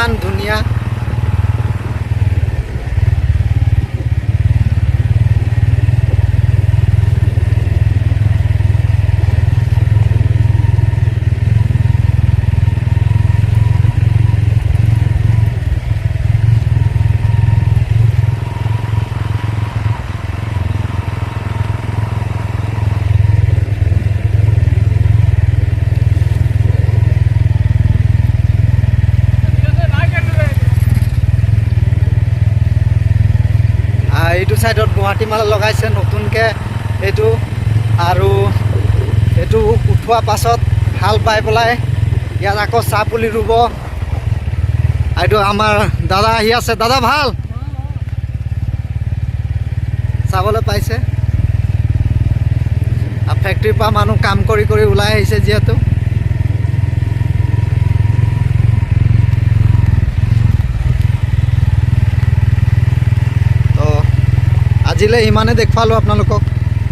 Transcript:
ইমান ধুনীয়া। এইটো সাইডত গুৱাহাটী মালা লগাইছে নতুনকৈ এইটো, আৰু এইটো উঠোৱা পাছত হাল বাই পেলাই ইয়াত আকৌ চাহ পুলি ৰুব। এইটো আমাৰ দাদা আহি আছে। দাদা ভাল চাবলৈ পাইছে। ফেক্টৰীৰ পৰা মানুহ কাম কৰি কৰি ওলাই আহিছে যিহেতু। আজিলৈ ইমানে দেখুৱালোঁ আপোনালোকক।